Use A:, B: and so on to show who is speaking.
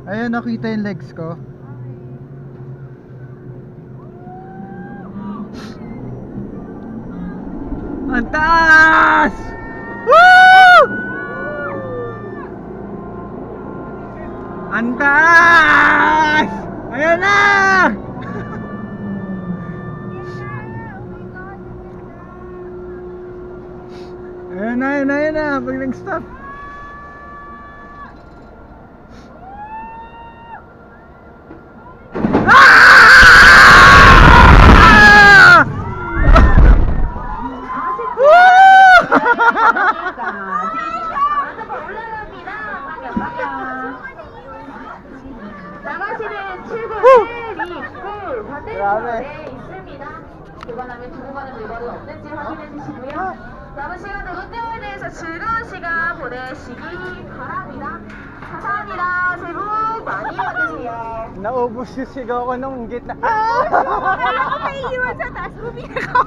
A: Ayun, nakita yung legs ko. Ang taas! Woo! Ang taas! Ayan na! Ayan na, pag nag-stop.
B: 나가시는 출구 1, 2, 9 반대편에 있습니다. 두 번 하면 두고 가는 물건은 없는지 확인해 주시고요. 남은 시간은 운동에 대해서 즐거운 시간 보내시기 바랍니다. 감사합니다. 새해 복 많이 받으세요.
A: Naubos yung sigaw ko nung gitna.
C: Akala ko may iwan sa taas, bumili ka.